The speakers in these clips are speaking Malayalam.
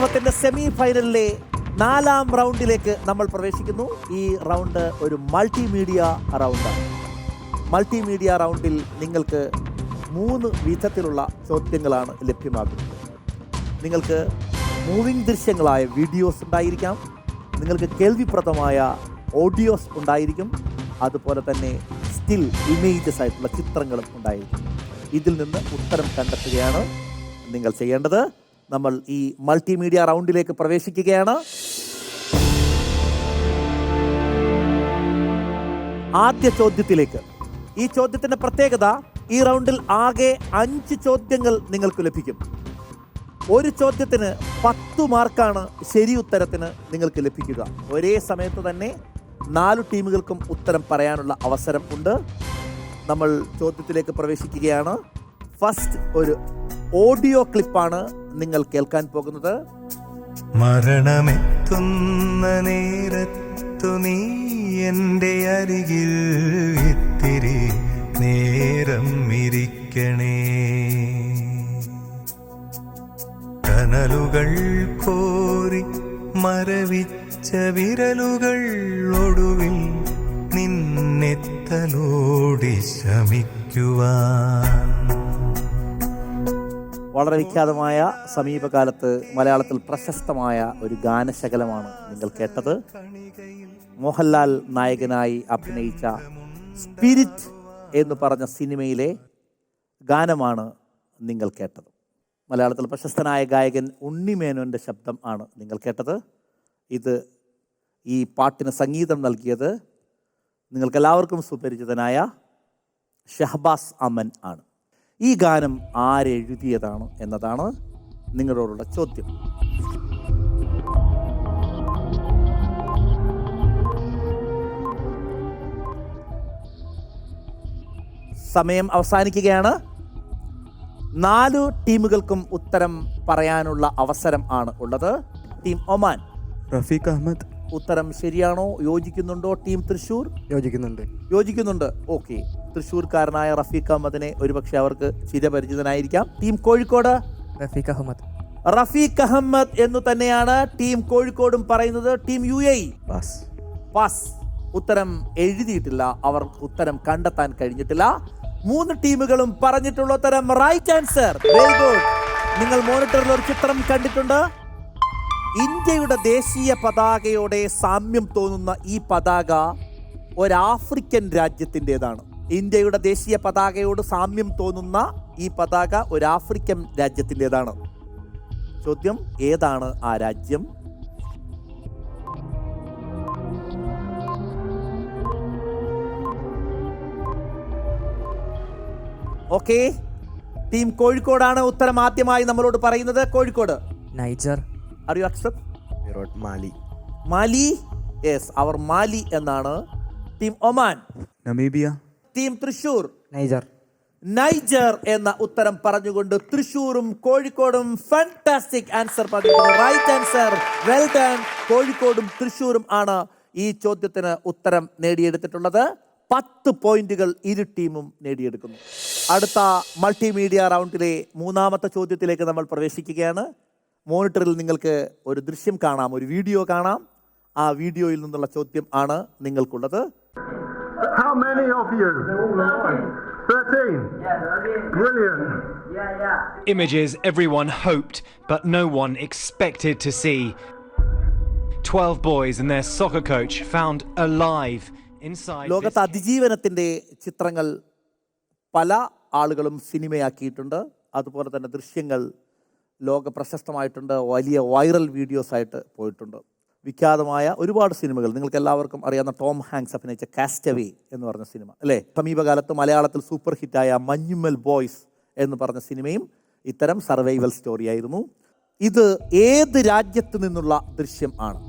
മത്സരത്തിന്റെ സെമി ഫൈനലിലെ 4ാം റൗണ്ടിലേക്ക് നമ്മൾ പ്രവേശിക്കുന്നു. ഈ റൗണ്ട് ഒരു മൾട്ടിമീഡിയ റൗണ്ടാണ്. മൾട്ടിമീഡിയ റൗണ്ടിൽ നിങ്ങൾക്ക് 3 വിധത്തിലുള്ള ചോദ്യങ്ങളാണ് ലഭ്യമാകുന്നത്. നിങ്ങൾക്ക് മൂവിംഗ് ദൃശ്യങ്ങളായ വീഡിയോസ് ഉണ്ടായിരിക്കാം, നിങ്ങൾക്ക് കേൾവിപ്രദമായ ഓഡിയോസ് ഉണ്ടായിരിക്കും, അതുപോലെ തന്നെ സ്റ്റിൽ ഇമേജസ് ആയിട്ടുള്ള ചിത്രങ്ങളും ഉണ്ടായിരിക്കും. ഇതിൽ നിന്ന് ഉത്തരം കണ്ടെത്തുകയാണ് നിങ്ങൾ ചെയ്യേണ്ടത്. നമ്മൾ ഈ മൾട്ടിമീഡിയ റൗണ്ടിലേക്ക് പ്രവേശിക്കുകയാണ്. ആദ്യ ചോദ്യത്തിലേക്ക്. ഈ ചോദ്യത്തിന്റെ പ്രത്യേകത, ഈ റൗണ്ടിൽ ആകെ 5 ചോദ്യങ്ങൾ നിങ്ങൾക്ക് ലഭിക്കും. ഒരു ചോദ്യത്തിന് 10 മാർക്കാണ് ശരി ഉത്തരത്തിന് നിങ്ങൾക്ക് ലഭിക്കുക. ഒരേ സമയത്ത് തന്നെ 4 ടീമുകൾക്കും ഉത്തരം പറയാനുള്ള അവസരം ഉണ്ട്. നമ്മൾ ചോദ്യത്തിലേക്ക് പ്രവേശിക്കുകയാണ്. ഫസ്റ്റ് ഒരു ഓഡിയോ ക്ലിപ്പാണ് നിങ്ങൾ കേൾക്കാൻ പോകുന്നത്. മരണമെത്തുന്ന നേരത്തു നീ എൻ്റെ അരികിൽ ഇത്തിരി നേരം ഇരിക്കണേ, കനലുകൾ കോരി മരവിച്ച വിരലുകൾ ഒടുവിൽ നിന്നെത്തലോടി ശമിക്കുവാൻ. വളരെ വിഖ്യാതമായ, സമീപകാലത്ത് മലയാളത്തിൽ പ്രശസ്തമായ ഒരു ഗാനശകലമാണ് നിങ്ങൾ കേട്ടത്. മോഹൻലാൽ നായകനായി അഭിനയിച്ച സ്പിരിറ്റ് എന്ന് പറഞ്ഞ സിനിമയിലെ ഗാനമാണ് നിങ്ങൾ കേട്ടത്. മലയാളത്തിൽ പ്രശസ്തനായ ഗായകൻ ഉണ്ണിമേനോൻ്റെ ശബ്ദം ആണ് നിങ്ങൾ കേട്ടത്. ഈ പാട്ടിന് സംഗീതം നൽകിയത് നിങ്ങൾക്കെല്ലാവർക്കും സുപരിചിതനായ ഷഹബാസ് അമൻ ആണ്. ഈ ഗാനം ആരെഴുതിയതാണ് എന്നതാണ് നിങ്ങളോടുള്ള ചോദ്യം. സമയം അവസാനിക്കുകയാണ്. 4 ടീമുകൾക്കും ഉത്തരം പറയാനുള്ള അവസരം ആണ് ഉള്ളത്. Team Oman, Rafeeq Ahmed. ഉത്തരം ശരിയാണോ? യോജിക്കുന്നുണ്ടോ? ടീം തൃശ്ശൂർ യോജിക്കുന്നുണ്ട്. ഓക്കെ, തൃശ്ശൂർക്കാരനായ റഫീഖ് അഹമ്മദിനെ ഒരുപക്ഷെ അവർക്ക് ചിരപരിചിതനായിരിക്കാം. ടീം കോഴിക്കോട്, റഫീഖ് അഹമ്മദ് എന്നു തന്നെയാണ് ടീം കോഴിക്കോടും പറയുന്നത്. Team UAE pass. ഉത്തരം എഴുതിയിട്ടില്ല, അവർക്ക് ഉത്തരം കണ്ടെത്താൻ കഴിഞ്ഞിട്ടില്ല. 3 ടീമുകളും പറഞ്ഞിട്ടുള്ള ഉത്തരം റൈറ്റ് ആൻസർ. Very good. നിങ്ങൾ മോണിറ്ററിൽ ഒരു ചിത്രം കണ്ടിട്ടുണ്ട്. ഇന്ത്യയുടെ ദേശീയ പതാകയോടെ സാമ്യം തോന്നുന്ന ഈ പതാക ഒരാഫ്രിക്കൻ രാജ്യത്തിൻ്റെതാണ്. ഇന്ത്യയുടെ ദേശീയ പതാകയോട് സാമ്യം തോന്നുന്ന ഈ പതാക ഒരു ആഫ്രിക്കൻ രാജ്യത്തിൻ്റെതാണ്. ചോദ്യം, ഏതാണ് ആ രാജ്യം? ഓക്കെ, ടീം കോഴിക്കോടാണ് ഉത്തരം ആദ്യമായി നമ്മളോട് പറയുന്നത്. Kozhikode. Niger. Are you accept? Mali. Yes, അവർ മാലി എന്നാണ്. Team Oman, Namibia. Team Thrissur, Niger എന്ന ഉത്തരം പറഞ്ഞുകൊണ്ട് തൃശ്ശൂരും കോഴിക്കോടും ഫാന്റാസ്റ്റിക് ആൻസർ പറഞ്ഞിട്ടുണ്ട്. Right answer. Well done. കോഴിക്കോടും തൃശ്ശൂരും ആണ് ഈ ചോദ്യത്തിന് ഉത്തരം നേടിയെടുത്തിട്ടുള്ളത്. 10 പോയിന്റുകൾ ഇരു ടീമും നേടിയെടുക്കുന്നു. അടുത്ത മൾട്ടിമീഡിയ റൗണ്ടിലെ 3ാമത്തെ ചോദ്യത്തിലേക്ക് നമ്മൾ പ്രവേശിക്കുകയാണ്. മോണിറ്ററിൽ നിങ്ങൾക്ക് ഒരു ദൃശ്യം കാണാം, ഒരു വീഡിയോ കാണാം. ആ വീഡിയോയിൽ നിന്നുള്ള ചോദ്യം ആണ് നിങ്ങൾക്കുള്ളത്. How many of you? 13. Brilliant. Images everyone hoped but no one expected to see. 12 boys and their soccer coach found alive inside. ലോകത്ത് അതിജീവനത്തിന്റെ ചിത്രങ്ങൾ പല ആളുകളും സിനിമയാക്കിയിട്ടുണ്ട്. അതുപോലെ തന്നെ ദൃശ്യങ്ങൾ ലോക പ്രശസ്തമായിട്ടുണ്ട്, വലിയ വൈറൽ വീഡിയോസ് ആയിട്ട് പോയിട്ടുണ്ട്. വിഖ്യാതമായ ഒരുപാട് സിനിമകൾ, നിങ്ങൾക്ക് എല്ലാവർക്കും അറിയാവുന്ന ടോം ഹാങ്ക്സ് അഭിനയിച്ച കാസ്റ്റവേ എന്ന് പറഞ്ഞ സിനിമ അല്ലേ? സമീപകാലത്ത് മലയാളത്തിൽ സൂപ്പർ ഹിറ്റായ മഞ്ഞുമ്മൽ ബോയ്സ് എന്ന് പറഞ്ഞ സിനിമയും ഇത്തരം സർവൈവൽ സ്റ്റോറി ആയിരുന്നു. ഇത് ഏത് രാജ്യത്ത് നിന്നുള്ള ദൃശ്യം ആണ്?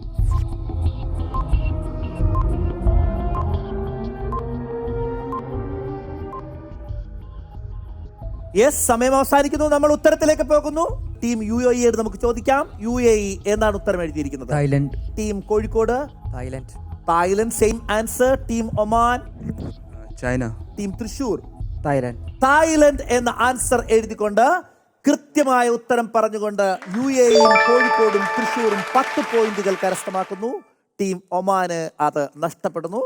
യെസ്, സമയം അവസാനിക്കുന്നു. നമ്മൾ ഉത്തരത്തിലേക്ക് പോകുന്നു. ടീം UAE നമുക്ക് ചോദിക്കാം. UAE എന്നാണ് ഉത്തരം എഴുതിയിരിക്കുന്നത്. Thailand. Team Kozhikode, Thailand. Same answer. Team Oman, China. Team Thrissur, Thailand. Thailand എന്ന ആൻസർ എഴുതിക്കൊണ്ട് കൃത്യമായ ഉത്തരം പറഞ്ഞുകൊണ്ട് UAEയും കോഴിക്കോടും തൃശ്ശൂരും 10 പോയിന്റുകൾ കരസ്ഥമാക്കുന്നു. ടീം ഒമാന് അത് നഷ്ടപ്പെടുന്നു.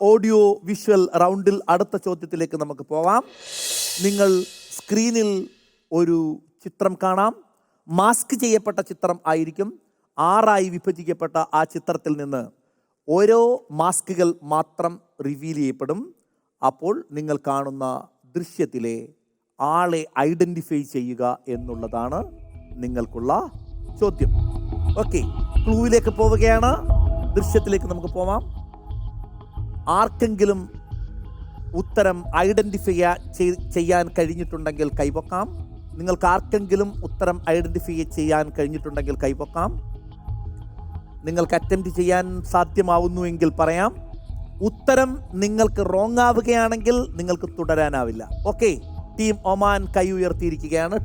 ഓഡിയോ വിഷ്വൽ റൗണ്ടിൽ അടുത്ത ചോദ്യത്തിലേക്ക് നമുക്ക് പോവാം. നിങ്ങൾ സ്ക്രീനിൽ ഒരു ചിത്രം കാണാം. മാസ്ക് ചെയ്യപ്പെട്ട ചിത്രം ആയിരിക്കും. 6 വിഭജിക്കപ്പെട്ട ആ ചിത്രത്തിൽ നിന്ന് ഓരോ മാസ്കുകൾ മാത്രം റിവീൽ ചെയ്യപ്പെടും. അപ്പോൾ നിങ്ങൾ കാണുന്ന ദൃശ്യത്തിലെ ആളെ ഐഡന്റിഫൈ ചെയ്യുക എന്നുള്ളതാണ് നിങ്ങൾക്കുള്ള ചോദ്യം. ഓക്കെ, ക്ലൂവിലേക്ക് പോവുകയാണ്. ദൃശ്യത്തിലേക്ക് നമുക്ക് പോവാം. ആർക്കെങ്കിലും ഉത്തരം ഐഡന്റിഫൈ ചെയ്യാൻ കഴിഞ്ഞിട്ടുണ്ടെങ്കിൽ കൈവക്കാം. നിങ്ങൾക്ക് ആർക്കെങ്കിലും ഉത്തരം ഐഡന്റിഫൈ ചെയ്യാൻ കഴിഞ്ഞിട്ടുണ്ടെങ്കിൽ കൈവക്കാം. നിങ്ങൾക്ക് അറ്റംപ്റ്റ് ചെയ്യാൻ സാധ്യമാവുന്നുവെങ്കിൽ പറയാം. ഉത്തരം നിങ്ങൾക്ക് റോങ് ആവുകയാണെങ്കിൽ നിങ്ങൾക്ക് തുടരാനാവില്ല. ഓക്കെ, ടീം ഒമാൻ കൈ ഉയർത്തിയിരിക്കുകയാണ്.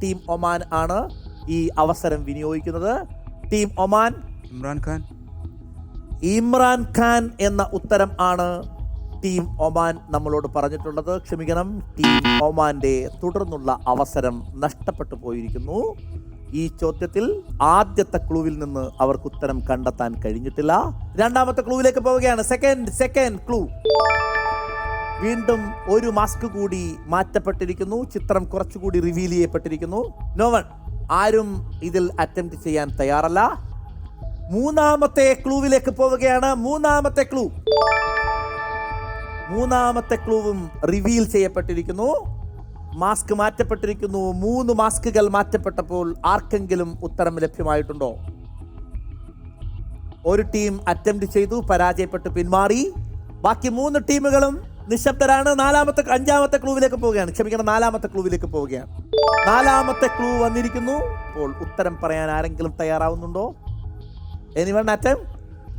ടീം ഒമാൻ ആണ് ഈ അവസരം വിനിയോഗിക്കുന്നത്. ടീം ഒമാൻ ഇമ്രാൻ ഖാൻ എന്ന ഉത്തരം ആണ് ടീം ഒമാൻ നമ്മളോട് പറഞ്ഞിട്ടുള്ളത്. ക്ഷമിക്കണം, ടീം ഒമാന്റെ തുടർന്നുള്ള അവസരം നഷ്ടപ്പെട്ടു പോയിരിക്കുന്നു. ഈ ചോദ്യത്തിൽ ആദ്യത്തെ ക്ലൂവിൽ നിന്ന് അവർക്ക് ഉത്തരം കണ്ടെത്താൻ കഴിഞ്ഞിട്ടില്ല. രണ്ടാമത്തെ ക്ലൂവിലേക്ക് പോവുകയാണ്. Second clue. വീണ്ടും ഒരു മാസ്ക് കൂടി മാറ്റപ്പെട്ടിരിക്കുന്നു. ചിത്രം കുറച്ചുകൂടി റിവീൽ ചെയ്യപ്പെട്ടിരിക്കുന്നു. നോവൺ, ആരും ഇതിൽ അറ്റംപ്റ്റ് ചെയ്യാൻ തയ്യാറല്ല. മൂന്നാമത്തെ ക്ലൂവിലേക്ക് പോവുകയാണ്. മൂന്നാമത്തെ ക്ലൂവും റിവീൽ ചെയ്യപ്പെട്ടിരിക്കുന്നു. മാസ്ക് മാറ്റപ്പെട്ടിരിക്കുന്നു. 3 മാസ്കുകൾ മാറ്റപ്പെട്ടപ്പോൾ ആർക്കെങ്കിലും ഉത്തരം ലഭ്യമായിട്ടുണ്ടോ? ഒരു ടീം അറ്റംപ്റ്റ് ചെയ്തു, പരാജയപ്പെട്ട് പിന്മാറി. ബാക്കി 3 ടീമുകളും നിശബ്ദരാണ്. അഞ്ചാമത്തെ ക്ലൂവിലേക്ക് പോവുകയാണ്. ക്ഷമിക്കണം, 4ാമത്തെ ക്ലൂവിലേക്ക് പോവുകയാണ്. 4ാമത്തെ ക്ലൂ വന്നിരിക്കുന്നു. അപ്പോൾ ഉത്തരം പറയാൻ ആരെങ്കിലും തയ്യാറാവുന്നുണ്ടോ? എനിവൺ അറ്റം?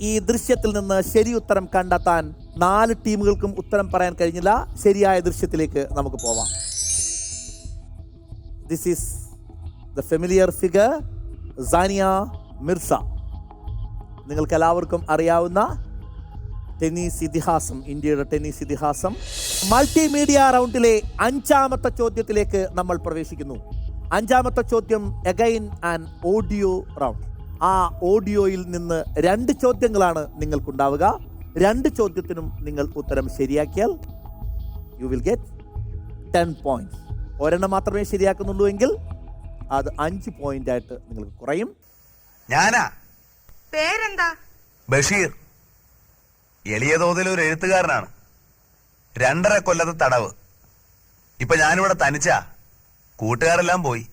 ഈ ദൃശ്യത്തിൽ നിന്ന് ശരി ഉത്തരം കണ്ടെത്താൻ 4 ടീമുകൾക്കും ഉത്തരം പറയാൻ കഴിഞ്ഞില്ല. ശരിയായ ദൃശ്യത്തിലേക്ക് നമുക്ക് പോവാം. This is the familiar figure, Sania Mirza. നിങ്ങൾക്ക് എല്ലാവർക്കും അറിയാവുന്ന ടെന്നീസ് ഇതിഹാസം, ഇന്ത്യയുടെ ടെന്നീസ് ഇതിഹാസം. മൾട്ടിമീഡിയ റൗണ്ടിലെ 5ാമത്തെ ചോദ്യത്തിലേക്ക് നമ്മൾ പ്രവേശിക്കുന്നു. 5ാമത്തെ ചോദ്യം അഗൈൻ ആൻ ഓഡിയോ റൗണ്ട്. ആ ഓഡിയോയിൽ നിന്ന് 2 ചോദ്യങ്ങളാണ് നിങ്ങൾക്കുണ്ടാവുക. 2 ചോദ്യത്തിനും നിങ്ങൾ ഉത്തരം ശരിയാക്കിയാൽ യു വിൽ ഗെറ്റ് 10 പോയിന്റ്സ്. ഒരെണ്ണം മാത്രമേ ശരിയാക്കുന്നുള്ളൂ എങ്കിൽ അത് 5 പോയിന്റ് ആയിട്ട് നിങ്ങൾക്ക് കുറയും. ഞാനാ പേരെന്താ? ബഷീർ. എളിയ തോതിൽ ഒരു എഴുത്തുകാരനാണ്. 2.5 കൊല്ലത്തെ തടവ്. ഇപ്പൊ ഞാനിവിടെ തനിച്ചാ. കൂട്ടുകാരെല്ലാം പോയി.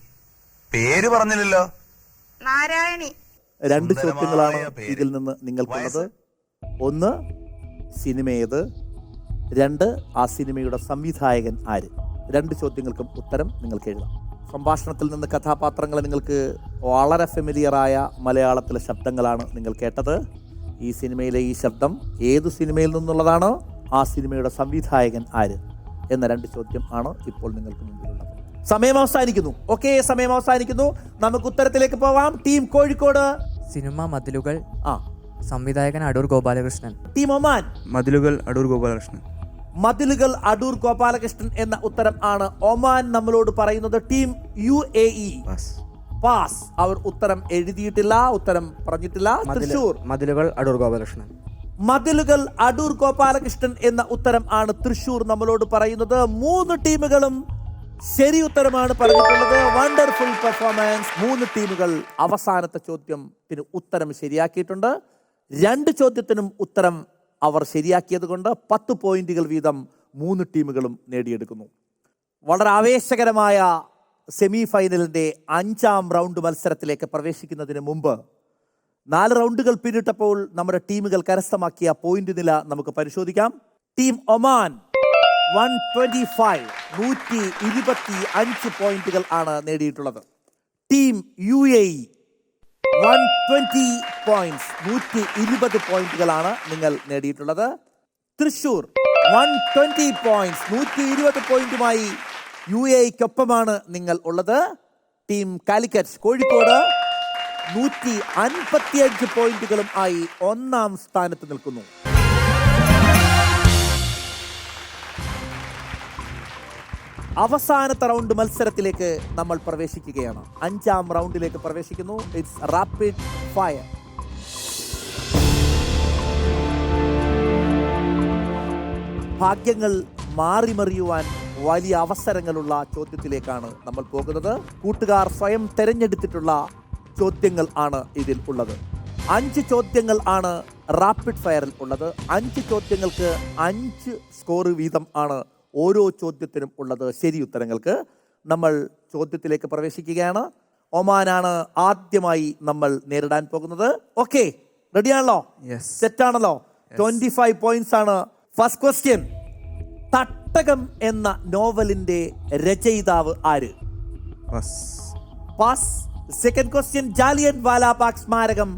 പേര് പറഞ്ഞില്ലല്ലോ. നാരായണി. 2 ചോദ്യങ്ങളാണ് ഇതിൽ നിന്ന് നിങ്ങൾക്കുള്ളത്. 1, സിനിമ ഏത്? 2, ആ സിനിമയുടെ സംവിധായകൻ ആര്? 2 ചോദ്യങ്ങൾക്കും ഉത്തരം നിങ്ങൾക്ക് എഴുതാം. സംഭാഷണത്തിൽ നിന്ന് കഥാപാത്രങ്ങളെ നിങ്ങൾക്ക് വളരെ ഫെമിലിയറായ മലയാളത്തിലെ ശബ്ദങ്ങളാണ് നിങ്ങൾ കേട്ടത്. ഈ സിനിമയിലെ ഈ ശബ്ദം ഏതു സിനിമയിൽ നിന്നുള്ളതാണ്? ആ സിനിമയുടെ സംവിധായകൻ ആര് എന്ന 2 ചോദ്യം ആണ് ഇപ്പോൾ നിങ്ങൾക്ക് മുമ്പിലുള്ളത്. സമയം അവസാനിക്കുന്നു. ഓക്കെ, സമയം അവസാനിക്കുന്നു. നമുക്ക് ഉത്തരത്തിലേക്ക് പോവാം. ടീം കോഴിക്കോട് സിനിമ മതിലുകൾ, സംവിധായകൻ അടൂർ ഗോപാലകൃഷ്ണൻ. ടീം ഒമാൻ മതിലുകൾ അടൂർ ഗോപാലകൃഷ്ണൻ. മതിലുകൾ അടൂർ ഗോപാലകൃഷ്ണൻ എന്ന ഉത്തരം ആണ് ഒമാൻ നമ്മളോട് പറയുന്നത്. Team UAE pass. അവർ ഉത്തരം എഴുതിയിട്ടില്ല, ഉത്തരം പറഞ്ഞിട്ടില്ല. തൃശൂർ മതിലുകൾ അടൂർ ഗോപാലകൃഷ്ണൻ. മതിലുകൾ അടൂർ ഗോപാലകൃഷ്ണൻ എന്ന ഉത്തരം ആണ് തൃശൂർ നമ്മളോട് പറയുന്നത്. 3 ടീമുകളും ശരി ഉത്തരമാണ് പറഞ്ഞിട്ടുള്ളത്. Wonderful performance. 3 ടീമുകൾ അവസാനത്തെ ചോദ്യത്തിന് ഉത്തരം ശരിയാക്കിയിട്ടുണ്ട്. 2 ചോദ്യത്തിനും ഉത്തരം അവർ ശരിയാക്കിയത് കൊണ്ട് 10 പോയിന്റുകൾ വീതം 3 ടീമുകളും നേടിയെടുക്കുന്നു. വളരെ ആവേശകരമായ സെമി ഫൈനലിൻ്റെ 5ാം റൗണ്ട് മത്സരത്തിലേക്ക് പ്രവേശിക്കുന്നതിന് മുമ്പ് 4 റൗണ്ടുകൾ പിന്നിട്ടപ്പോൾ നമ്മുടെ ടീമുകൾ കരസ്ഥമാക്കിയ പോയിന്റ് നില നമുക്ക് പരിശോധിക്കാം. ടീം ഒമാൻ 125 പോയിന്റുകൾ ആണ് നേടിയിട്ടുള്ളത്. ടീം UAE 120 പോയിന്റ്സ്, 120 പോയിന്റുകളാണ് നിങ്ങൾ നേടിയിട്ടുള്ളത്. തൃശൂർ 120 പോയിന്റ്സ്, 120 പോയിന്റുമായി UAEക്കൊപ്പമാണ് നിങ്ങൾ ഉള്ളത്. ടീം കാലിക്കറ്റ് കോഴിക്കോട് 155 പോയിന്റുകളും ആയി 1ാം സ്ഥാനത്ത് നിൽക്കുന്നു. അവസാനത്തെ റൗണ്ട് മത്സരത്തിലേക്ക് നമ്മൾ പ്രവേശിക്കുകയാണ്. 5ാം റൗണ്ടിലേക്ക് പ്രവേശിക്കുന്നു. It's rapid fire. ഭാഗ്യങ്ങൾ മാറിമറിയുവാൻ വലിയ അവസരങ്ങളുള്ള ചോദ്യത്തിലേക്കാണ് നമ്മൾ പോകുന്നത്. കൂട്ടുകാർ സ്വയം തെരഞ്ഞെടുത്തിട്ടുള്ള ചോദ്യങ്ങൾ ആണ് ഇതിൽ ഉള്ളത്. 5 ചോദ്യങ്ങൾ ആണ് റാപ്പിഡ് ഫയറിൽ ഉള്ളത്. 5 ചോദ്യങ്ങൾക്ക് 5 സ്കോർ വീതം ആണ് ഓരോ ചോദ്യത്തിനും ഉള്ളത്. ശരി ഉത്തരങ്ങൾക്ക് നമ്മൾ ചോദ്യത്തിലേക്ക് പ്രവേശിക്കുകയാണ്. ഒമാനാണ് ആദ്യമായി നമ്മൾ നേരിടാൻ പോകുന്നത്. ഓക്കെ, റെഡിയാണല്ലോ? Yes. സെറ്റാണല്ലോ? 25 പോയിന്റ്സ് ആണ്. ഫസ്റ്റ് ക്വസ്റ്റ്യൻ, തട്ടകം എന്ന നോവലിന്റെ രചയിതാവ് ആര്? Pass. Second question, Jallian Walabagh സ്മാരകം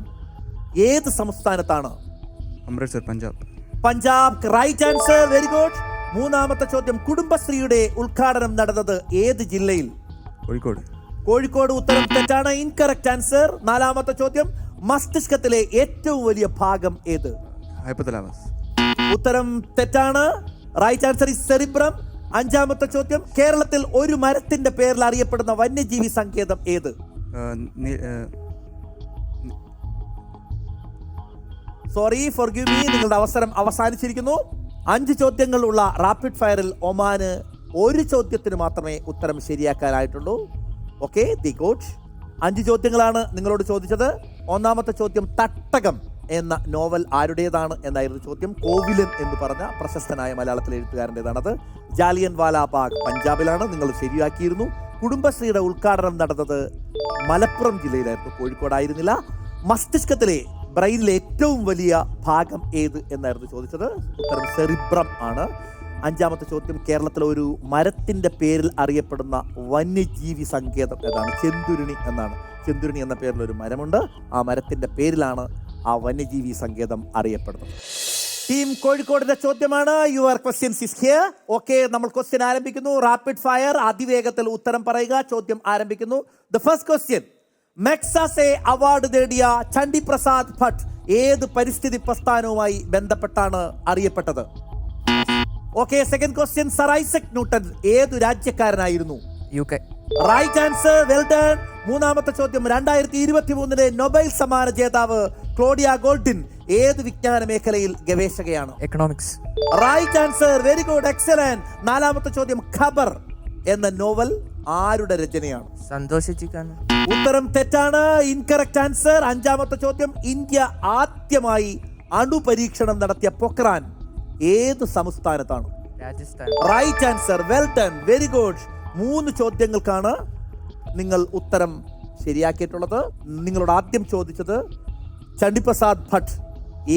ഏത് സംസ്ഥാനത്താണ്? Amritsar, Punjab. Punjab, right answer, very good. മൂന്നാമത്തെ ചോദ്യം, കുടുംബശ്രീയുടെ ഉദ്ഘാടനം നടന്നത് ഏത് ജില്ലയിൽ? കോഴിക്കോട്. കോഴിക്കോട്, ഉത്തരം തെറ്റാണ്, ഇൻകറക്റ്റ് ആൻസർ. നാലാമത്തെ ചോദ്യം, മസ്തിഷ്കത്തിലെ ഏറ്റവും വലിയ ഭാഗം ഏത്? ഹൈപ്പോതലാമസ്. ഉത്തരം തെറ്റാണ്, റൈറ്റ് ആൻസർ ഇസ് സെറിബ്രം. അഞ്ചാമത്തെ ചോദ്യം, കേരളത്തിൽ ഒരു മരത്തിന്റെ പേരിൽ അറിയപ്പെടുന്ന വന്യജീവി സങ്കേതം ഏത്? സോറി, ഫോർഗിവ് മീ, നിങ്ങളുടെ അവസരം അവസാനിച്ചിരിക്കുന്നു. 5 ചോദ്യങ്ങളുള്ള റാപ്പിഡ് ഫയറിൽ ഒമാന് ഒരു ചോദ്യത്തിന് മാത്രമേ ഉത്തരം ശരിയാക്കാനായിട്ടുള്ളൂ. Okay, the good. 5 ചോദ്യങ്ങളാണ് നിങ്ങളോട് ചോദിച്ചത്. ഒന്നാമത്തെ ചോദ്യം, തട്ടകം എന്ന നോവൽ ആരുടേതാണ് എന്നായിരുന്നു ചോദ്യം. കോവിലൻ എന്ന് പറഞ്ഞ പ്രശസ്തനായ മലയാളത്തിലെ എഴുത്തുകാരൻ്റെതാണത്. ജാലിയൻ വാലാബാഗ് പഞ്ചാബിലാണ്, നിങ്ങൾ ശരിയാക്കിയിരുന്നു. കുടുംബശ്രീയുടെ ഉദ്ഘാടനം നടന്നത് മലപ്പുറം ജില്ലയിലായിരുന്നു, കോഴിക്കോടായിരുന്നില്ല. മസ്തിഷ്കത്തിലെ ബ്രെയിനിലെ ഏറ്റവും വലിയ ഭാഗം ഏത് എന്നായിരുന്നു ചോദിച്ചത്. ഉത്തരം സെറിബ്രം ആണ്. അഞ്ചാമത്തെ ചോദ്യം, കേരളത്തിലെ ഒരു മരത്തിന്റെ പേരിൽ അറിയപ്പെടുന്ന വന്യജീവി സങ്കേതം ഏതാണ്? ചെന്തുരുണി എന്നാണ്. ചെന്തുരുണി എന്ന പേരിൽ ഒരു മരമുണ്ട്. ആ മരത്തിന്റെ പേരിലാണ് ആ വന്യജീവി സങ്കേതം അറിയപ്പെടുന്നത്. ടീം കോഴിക്കോടിന്റെ ചോദ്യമാണ്. Your questions is here. Okay, നമ്മൾ ക്വസ്റ്റ്യൻ ആരംഭിക്കുന്നു. റാപ്പിഡ് ഫയർ, അതിവേഗത്തിൽ ഉത്തരം പറയുക. ചോദ്യം ആരംഭിക്കുന്നു. The first question, Magsaysay award നേടിയ ചണ്ഡി പ്രസാദ് ഭട്ട് ഏത് പരിസ്ഥിതി പ്രസ്ഥാനവുമായി ബന്ധപ്പെട്ടാണ് അറിയപ്പെട്ടത്? Okay, second question, sir Isaac Newton ഏതു രാജ്യക്കാരനായിരുന്നു? UK. Right answer, well done. മൂന്നാമത്തെ ചോദ്യം, 2023 നൊബേൽ സമ്മാന ജേതാവ് ക്ലോഡിയ ഗോൾഡിൻ ഏത് വിജ്ഞാന മേഖലയിൽ ഗവേഷകയാണ്? Economics. Right answer, very good, excellent. നാലാമത്തെ ചോദ്യം, ഖബർ എന്ന നോവൽ ആരുടെ രചനയാണ്? സന്തോഷിച്ചിരിക്കാൻ. ഉത്തരം തെറ്റാണ്, ഇൻകറക്റ്റ് ആൻസർ. അഞ്ചാമത്തെ ചോദ്യം, ഇന്ത്യ ആദ്യമായി അണുപരീക്ഷണം നടത്തിയ പൊക്രാൻ ഏത് സംസ്ഥാനത്താണ്? Rajasthan. Right answer, well done, very good. 3 ചോദ്യങ്ങൾക്കാണ് നിങ്ങൾ ഉത്തരം ശരിയാക്കിയിട്ടുള്ളത്. നിങ്ങളോട് ആദ്യം ചോദിച്ചത് ചണ്ഡിപ്രസാദ് ഭട്ട്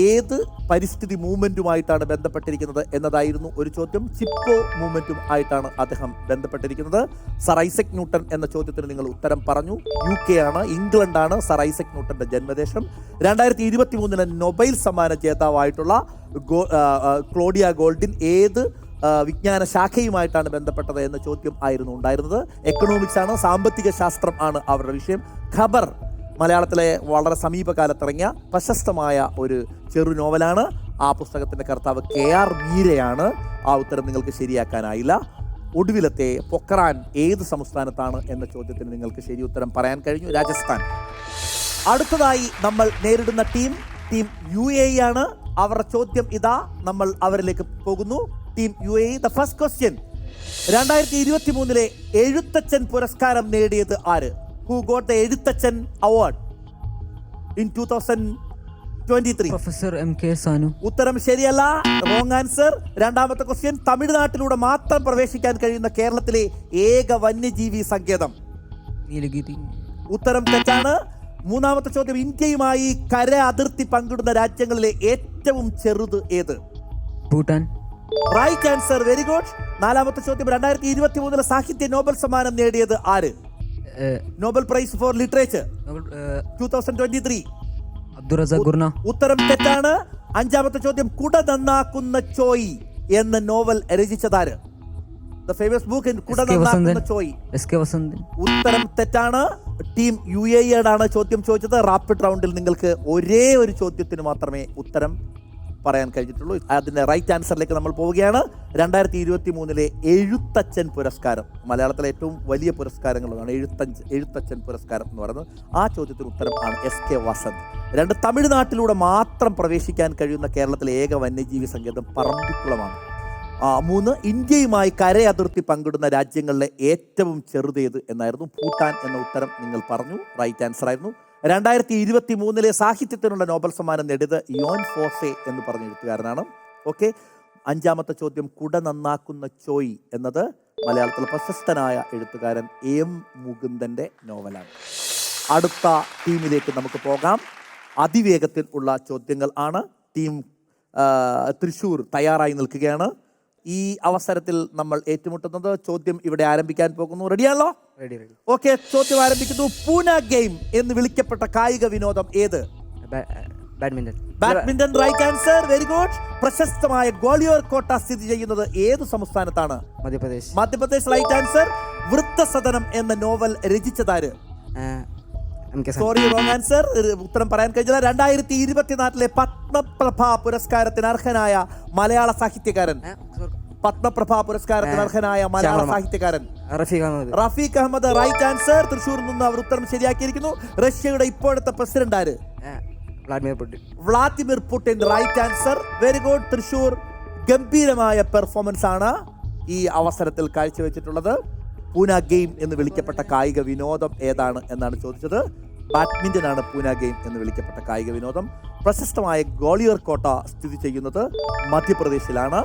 ഏത് പരിസ്ഥിതി മൂവ്മെന്റുമായിട്ടാണ് ബന്ധപ്പെട്ടിരിക്കുന്നത് എന്നതായിരുന്നു ഒരു ചോദ്യം. ചിപ്പോ മൂവ്മെന്റും ആയിട്ടാണ് അദ്ദേഹം ബന്ധപ്പെട്ടിരിക്കുന്നത്. സർ ഐസക് ന്യൂട്ടൺ എന്ന ചോദ്യത്തിന് നിങ്ങൾ ഉത്തരം പറഞ്ഞു. UK ആണ്, ഇംഗ്ലണ്ടാണ് സർ ഐസക് ന്യൂട്ടന്റെ ജന്മദേശം. 2023 നൊബേൽ സമ്മാന ജേതാവായിട്ടുള്ള ക്ലോഡിയ ഗോൾഡിൻ ഏത് വിജ്ഞാന ശാഖയുമായിട്ടാണ് ബന്ധപ്പെട്ടത് എന്ന ചോദ്യം ആയിരുന്നു ഉണ്ടായിരുന്നത്. എക്കണോമിക്സ് ആണ്, സാമ്പത്തിക ശാസ്ത്രം ആണ് അവരുടെ വിഷയം. ഖബർ മലയാളത്തിലെ വളരെ സമീപകാലത്തിറങ്ങിയ പ്രശസ്തമായ ഒരു ചെറു നോവലാണ്. ആ പുസ്തകത്തിന്റെ കർത്താവ് KR മീരയാണ്. ആ ഉത്തരം നിങ്ങൾക്ക് ശരിയാക്കാനായില്ല. ഒടുവിലത്തെ പൊക്രാൻ ഏത് സംസ്ഥാനത്താണ് എന്ന ചോദ്യത്തിന് നിങ്ങൾക്ക് ശരി ഉത്തരം പറയാൻ കഴിഞ്ഞു, രാജസ്ഥാൻ. അടുത്തതായി നമ്മൾ നേരിടുന്ന ടീം UAE ആണ്. അവരുടെ ചോദ്യം ഇതാ, നമ്മൾ അവരിലേക്ക് പോകുന്നു. Team UAE, the first question, 2023 Ezhuthachan പുരസ്കാരം നേടിയത് ആര്? Who got the Ezhuthachan award in 2023? Professor MK Sanu. ഉത്തരം ശരിയല്ല, റോങ് ആൻസർ. രണ്ടാമത്തെ ക്വസ്റ്റ്യൻ, തമിഴ്നാട്ടിലൂടെ മാത്രം പ്രവേശിക്കാൻ കഴിയുന്ന കേരളത്തിലെ ഏക വന്യജീവി സങ്കേതം? നീലഗിരി. ഉത്തരം തെറ്റാണ്. മൂന്നാമത്തെ ചോദ്യം, ഇന്ത്യയുമായി കര അതിർത്തി പങ്കിടുന്ന രാജ്യങ്ങളിലെ ഏറ്റവും ചെറുത് ഏത്? Bhutan. Right answer, very good. നാലാമത്തെ ചോദ്യം, 2023 സാഹിത്യ നോബൽ സമ്മാനം നേടിയത് ആര്? Nobel prize for literature 2023. Abdulrazak Gurnah. ഉത്തരം തെറ്റാണ്. അഞ്ചാമത്തെ ചോദ്യം, കുട നന്നാക്കുന്ന ചോയി എന്ന നോവൽ രചിച്ചതാര്? The famous book Kuda Nannakkunna Choyi. SK Vasanthan. ഉത്തരം തെറ്റാണ്. ടീം UAE ആണ് ചോദ്യം ചോദിച്ചത്. റാപ്പിഡ് റൗണ്ടിൽ നിങ്ങൾക്ക് ഒരേ ഒരു ചോദ്യത്തിന് മാത്രമേ ഉത്തരം പറയാൻ കഴിഞ്ഞിട്ടുള്ളൂ. അതിൻ്റെ റൈറ്റ് ആൻസറിലേക്ക് നമ്മൾ പോവുകയാണ്. 2023 എഴുത്തച്ഛൻ പുരസ്കാരം, മലയാളത്തിലെ ഏറ്റവും വലിയ പുരസ്കാരങ്ങളാണ് എഴുത്തച്ഛൻ പുരസ്കാരം എന്ന് പറയുന്നത്. ആ ചോദ്യത്തിന് ഉത്തരം ആണ് SK വസന്ത്. 2, തമിഴ്നാട്ടിലൂടെ മാത്രം പ്രവേശിക്കാൻ കഴിയുന്ന കേരളത്തിലെ ഏക വന്യജീവി സങ്കേതം പറമ്പിക്കുളമാണ്. 3, ഇന്ത്യയുമായി കരയതിർത്തി പങ്കിടുന്ന രാജ്യങ്ങളിലെ ഏറ്റവും ചെറുതേത് എന്നായിരുന്നു. ഭൂട്ടാൻ എന്ന ഉത്തരം നിങ്ങൾ പറഞ്ഞു, റൈറ്റ് ആൻസർ ആയിരുന്നു. 2023 സാഹിത്യത്തിനുള്ള നോബൽ സമ്മാനം നേടിയത് യോൻ ഫോസെ എന്ന് പറഞ്ഞ എഴുത്തുകാരനാണ്. ഓക്കെ, 5ാമത്തെ ചോദ്യം, കുട നന്നാക്കുന്ന ചോയ് എന്നത് മലയാളത്തിലെ പ്രശസ്തനായ എഴുത്തുകാരൻ M. മുകുന്ദൻ്റെ നോവലാണ്. അടുത്ത ടീമിലേക്ക് നമുക്ക് പോകാം. അതിവേഗത്തിൽ ഉള്ള ചോദ്യങ്ങൾ ആണ്. ടീം തൃശ്ശൂർ തയ്യാറായി നിൽക്കുകയാണ്. ഈ അവസരത്തിൽ നമ്മൾ ഏറ്റുമുട്ടുന്നത്. ചോദ്യം ഇവിടെ ആരംഭിക്കാൻ പോകുന്നു. റെഡിയാണല്ലോ? റെഡി. ഓക്കെ, ചോദ്യം ആരംഭിക്കുന്നു. പൂന ഗെയിം എന്ന് വിളിക്കപ്പെട്ട കായിക വിനോദം ഏത്? Badminton, right answer, very good. പ്രശസ്തമായ ഗ്വാളിയോർ കോട്ട സ്ഥിതി ചെയ്യുന്നത് ഏത് സംസ്ഥാനത്താണ്? Madhya Pradesh, right answer. വൃദ്ധസദനം എന്ന നോവൽ രചിച്ചതാര്? Sorry, wrong answer. ഉത്തരം പറയാൻ കഴിഞ്ഞില്ല. 2024 പത്മപ്രഭ പുരസ്കാരത്തിന് അർഹനായ മലയാള സാഹിത്യകാരൻ. പത്മപ്രഭ പുരസ്കാരത്തിന് അർഹനായ മലയാള സാഹിത്യകാരൻ റഫീഖ് അഹമ്മദ്, റൈറ്റ് ആൻസർ. തൃശ്ശൂരിൽ നിന്ന് അവർ ഉത്തരം ശരിയാക്കിയിരിക്കുന്നു. റഷ്യയുടെ ഇപ്പോഴത്തെ പ്രസിഡന്റ് ആര്? Vladimir Putin, right answer, very good. Thrissur ഗംഭീരമായ പെർഫോമൻസ് ആണ് ഈ അവസരത്തിൽ കാഴ്ചവെച്ചിട്ടുള്ളത്. പൂന ഗെയിം എന്ന് വിളിക്കപ്പെട്ട കായിക വിനോദം ഏതാണ് എന്നാണ് ചോദിച്ചത്. ബാഡ്മിന്റൺ ആണ് പൂന ഗെയിം എന്ന് വിളിക്കപ്പെട്ട കായിക വിനോദം. പ്രശസ്തമായ ഗ്വാളിയർ കോട്ട സ്ഥിതി ചെയ്യുന്നത് മധ്യപ്രദേശിലാണ്.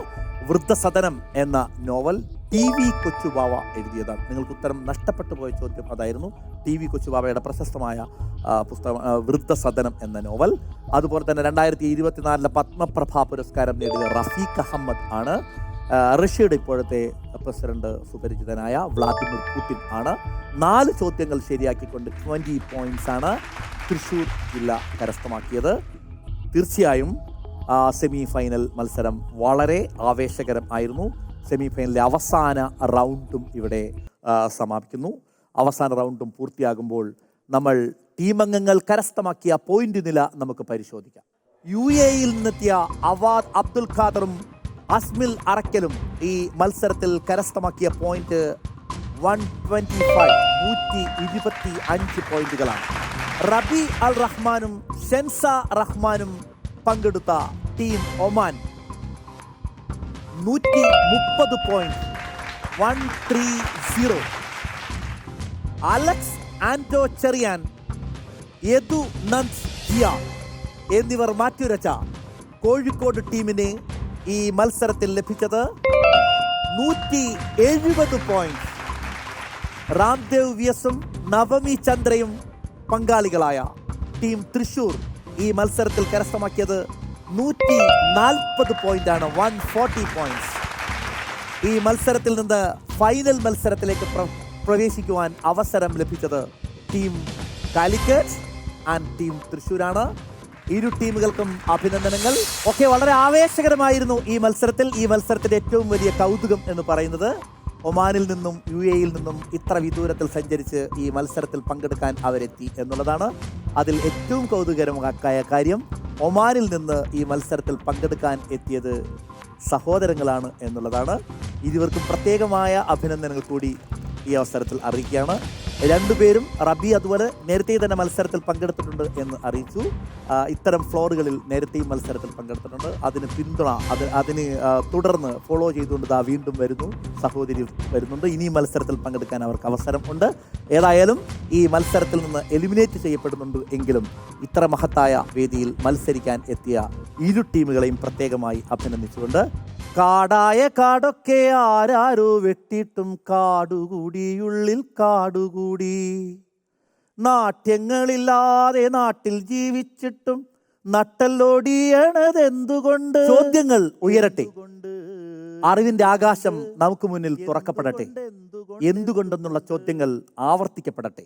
വൃദ്ധസദനം എന്ന നോവൽ TV കൊച്ചുബാവ എഴുതിയതാണ്. നിങ്ങൾക്ക് ഉത്തരം നഷ്ടപ്പെട്ടു പോയ ചോദ്യം അതായിരുന്നു. TV കൊച്ചുബാവയുടെ പ്രശസ്തമായ പുസ്തകം വൃദ്ധസദനം എന്ന നോവൽ. അതുപോലെ തന്നെ 2024 പത്മപ്രഭ പുരസ്കാരം നേടിയ റഫീഖ് അഹമ്മദ് ആണ്. റഷ്യയുടെ ഇപ്പോഴത്തെ പ്രസിഡന്റ് സുപരിചിതനായ വ്ളാദിമിർ പുടിൻ ആണ്. 4 ചോദ്യങ്ങൾ ശരിയാക്കിക്കൊണ്ട് 20 പോയിന്റ്സ് ആണ് തൃശ്ശൂർ ജില്ല കരസ്ഥമാക്കിയത്. തീർച്ചയായും സെമി ഫൈനൽ മത്സരം വളരെ ആവേശകരം ആയിരുന്നു. സെമി ഫൈനലിലെ അവസാന റൗണ്ടും ഇവിടെ സമാപിക്കുന്നു. അവസാന റൗണ്ടും പൂർത്തിയാകുമ്പോൾ നമ്മൾ ടീമംഗങ്ങൾ കരസ്ഥമാക്കിയ പോയിന്റ് നില നമുക്ക് പരിശോധിക്കാം. UAE-യിൽ നിന്നെത്തിയ അവാദ് അബ്ദുൽ ഖാദറും അസ്മിൽ അറക്കലും ഈ മത്സരത്തിൽ കരസ്ഥമാക്കിയ പോയിന്റ് 125 പോയിന്റുകളാണ്. റബി അൽ റഹ്മാനും ഷെൻസ റഹ്മാനും പങ്കെടുത്ത team Oman 130 point 130. Alex Anto Cherian, Yadu Nand Jiya എന്നിവർ മാറ്റുരച്ച കോഴിക്കോട് ടീമിന് ഈ മത്സരത്തിൽ ലഭിച്ചത് 170 പോയിന്റ്. രാംദേവ് വ്യാസും നവമി ചന്ദ്രയും പങ്കാളികളായ ടീം തൃശ്ശൂർ ഈ മത്സരത്തിൽ കരസ്ഥമാക്കിയത് 140 പോയിന്റാണ്, 140 പോയിന്റ്സ്. ഈ മത്സരത്തിൽ നിന്ന് ഫൈനൽ മത്സരത്തിലേക്ക് പ്രവേശിക്കുവാൻ അവസരം ലഭിച്ചത് ടീം കാലിക്കറ്റ് ആൻഡ് ടീം തൃശ്ശൂരാണ്. ഇരു ടീമുകൾക്കും അഭിനന്ദനങ്ങൾ. ഒക്കെ വളരെ ആവേശകരമായിരുന്നു ഈ മത്സരത്തിൽ. ഈ മത്സരത്തിന്റെ ഏറ്റവും വലിയ കൗതുകം എന്ന് പറയുന്നത് ഒമാനിൽ നിന്നും UAE-യിൽ നിന്നും ഇത്ര വിദൂരത്തിൽ സഞ്ചരിച്ച് ഈ മത്സരത്തിൽ പങ്കെടുക്കാൻ അവരെത്തി എന്നുള്ളതാണ്. അതിൽ ഏറ്റവും കൗതുകകരമായ കാര്യം ഒമാനിൽ നിന്ന് ഈ മത്സരത്തിൽ പങ്കെടുക്കാൻ എത്തിയത് സഹോദരങ്ങളാണ് എന്നുള്ളതാണ്. ഇരുവർക്കും പ്രത്യേകമായ അഭിനന്ദനങ്ങൾ കൂടി ഈ അവസരത്തിൽ അറിയിക്കുകയാണ്. രണ്ടുപേരും റബി അതുപോലെ നേരത്തെ തന്നെ മത്സരത്തിൽ പങ്കെടുത്തിട്ടുണ്ട് എന്ന് അറിയിച്ചു. ഇത്തരം ഫ്ലോറുകളിൽ നേരത്തെയും മത്സരത്തിൽ പങ്കെടുത്തിട്ടുണ്ട്. അതിന് പിന്തുണ അതിന് തുടർന്ന് ഫോളോ ചെയ്തുകൊണ്ട് വീണ്ടും വരുന്നു, സഹോദരി വരുന്നുണ്ട്. ഇനിയും മത്സരത്തിൽ പങ്കെടുക്കാൻ അവർക്ക് അവസരം ഉണ്ട്. ഏതായാലും ഈ മത്സരത്തിൽ നിന്ന് എലിമിനേറ്റ് ചെയ്യപ്പെടുന്നുണ്ട് എങ്കിലും ഇത്ര മഹത്തായ വേദിയിൽ മത്സരിക്കാൻ എത്തിയ ഇരു ടീമുകളെയും പ്രത്യേകമായി അഭിനന്ദിച്ചുകൊണ്ട് കാടായ കാടൊക്കെ ആരാരോ വെട്ടിയിട്ടും കാടുകൂടിയുള്ളിൽ കാടുകൂടി, നാട്യങ്ങളില്ലാതെ നാട്ടിൽ ജീവിച്ചിട്ടും നട്ടല്ലോടിയണതെന്തുകൊണ്ട്. ചോദ്യങ്ങൾ ഉയരട്ടെ, അറിവിന്റെ ആകാശം നമുക്ക് മുന്നിൽ തുറക്കപ്പെടട്ടെ. എന്തുകൊണ്ടെന്നുള്ള ചോദ്യങ്ങൾ ആവർത്തിക്കപ്പെടട്ടെ.